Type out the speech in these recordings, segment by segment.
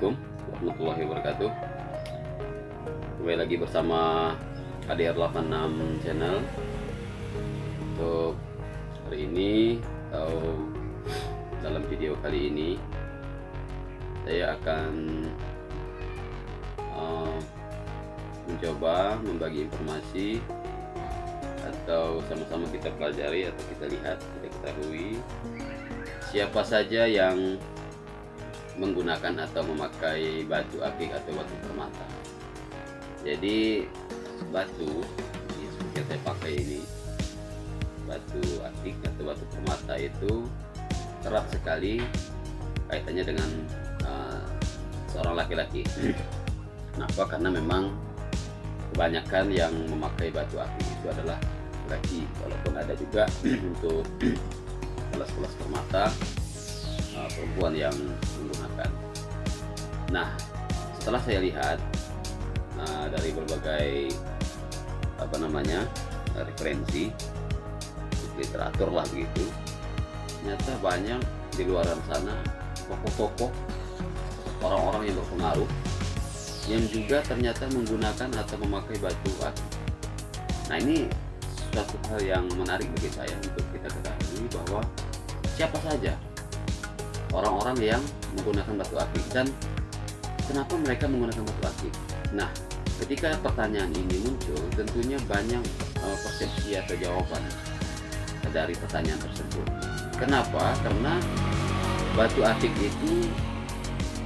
Assalamualaikum warahmatullahi wabarakatuh. Kembali lagi bersama ADR86 channel. Untuk hari ini atau dalam video kali ini saya akan mencoba membagi informasi atau sama-sama kita pelajari atau kita lihat, kita ketahui siapa saja yang menggunakan atau memakai batu akik atau batu permata. Jadi batu ini seperti yang saya pakai ini, batu akik atau batu permata itu erat sekali kaitannya dengan seorang laki-laki. Kenapa? Karena memang kebanyakan yang memakai batu akik itu adalah laki, walaupun ada juga untuk kelas-kelas permata perempuan yang menggunakan. Nah, setelah saya lihat dari berbagai referensi literatur lah begitu, ternyata banyak di luar sana tokoh-tokoh, orang-orang yang berpengaruh yang juga ternyata menggunakan atau memakai batu akik. Nah, ini suatu hal yang menarik bagi saya untuk kita ketahui bahwa siapa saja orang-orang yang menggunakan batu akik dan kenapa mereka menggunakan batu akik. Nah, ketika pertanyaan ini muncul, tentunya banyak persepsi atau jawaban dari pertanyaan tersebut. Kenapa? Karena batu akik itu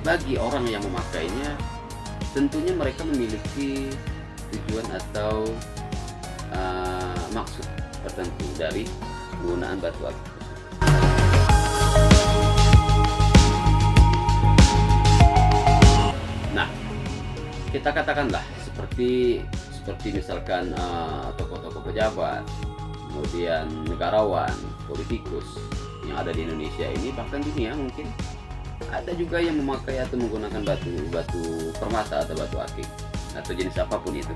bagi orang yang memakainya, tentunya mereka memiliki tujuan atau maksud tertentu dari penggunaan batu akik. Nah, kita katakanlah seperti misalkan tokoh-tokoh pejabat, kemudian negarawan, politikus yang ada di Indonesia ini, bahkan dunia mungkin ada juga yang memakai atau menggunakan batu permata atau batu akik atau jenis apapun itu.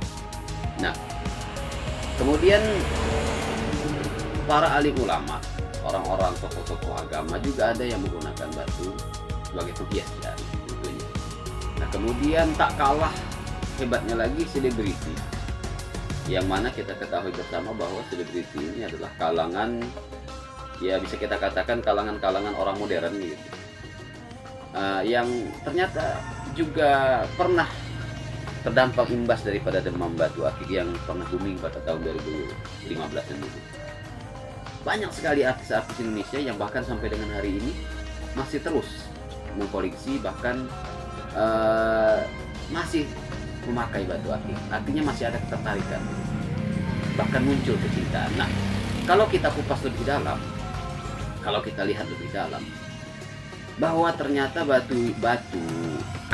Nah, kemudian para alim ulama, orang-orang tokoh-tokoh agama juga ada yang menggunakan batu sebagai penghias jari tentunya. Nah, kemudian tak kalah hebatnya lagi selebriti, yang mana kita ketahui bersama bahwa selebriti ini adalah kalangan, ya bisa kita katakan kalangan orang modern gitu, yang ternyata juga pernah terdampak imbas daripada demam batu akik yang pernah booming pada tahun 2015 dulu. Banyak sekali artis-artis Indonesia yang bahkan sampai dengan hari ini masih terus mengkoleksi, bahkan masih memakai batu akik. Artinya masih ada ketertarikan, bahkan muncul kecintaan. Nah, kalau kita kupas lebih dalam, kalau kita lihat lebih dalam, bahwa ternyata batu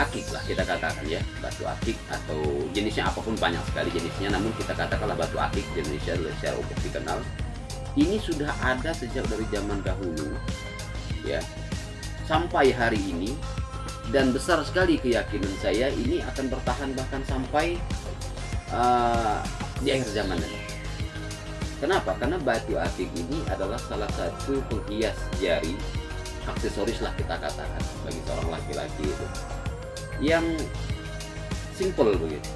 akik lah kita katakan ya, batu akik atau jenisnya apapun, banyak sekali jenisnya, namun kita katakanlah batu akik di Indonesia secara umum dikenal ini sudah ada sejak dari zaman dahulu ya sampai hari ini, dan besar sekali keyakinan saya ini akan bertahan bahkan sampai di akhir zaman ini. Kenapa? Karena batu akik ini adalah salah satu penghias jari, aksesoris lah kita katakan bagi seorang laki-laki itu, yang simple begitu.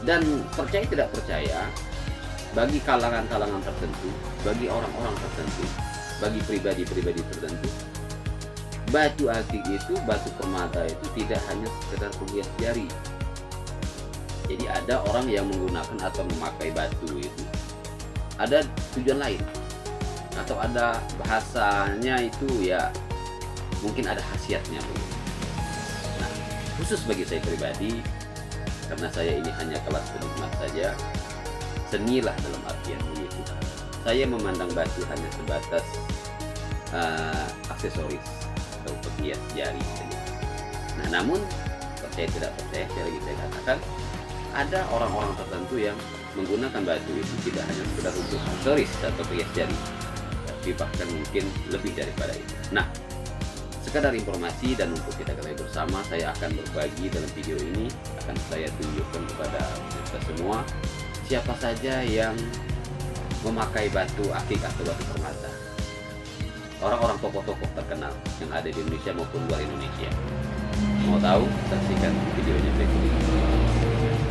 Dan percaya tidak percaya, bagi kalangan-kalangan tertentu, bagi orang-orang tertentu, bagi pribadi-pribadi tertentu, batu akik itu, batu permata itu tidak hanya sekedar penghias jari. Jadi ada orang yang menggunakan atau memakai batu itu ada tujuan lain, atau ada bahasanya itu ya mungkin ada khasiatnya begitu. Nah, khusus bagi saya pribadi, karena saya ini hanya kelas penikmat saja, seni lah dalam artian begitu, saya memandang batu hanya sebatas aksesoris atau penghias jari saja. Nah, namun percaya tidak percaya, sekali lagi saya katakan, ada orang-orang tertentu yang menggunakan batu itu tidak hanya sekedar untuk aksesoris atau penghias jari, tapi bahkan mungkin lebih daripada itu. Nah, sekadar informasi dan untuk kita ketahui bersama, saya akan berbagi dalam video ini, akan saya tunjukkan kepada kita semua siapa saja yang memakai batu akik atau batu permata. Orang-orang tokoh-tokoh terkenal yang ada di Indonesia maupun luar Indonesia. Mau tahu? Saksikan videonya berikut ini.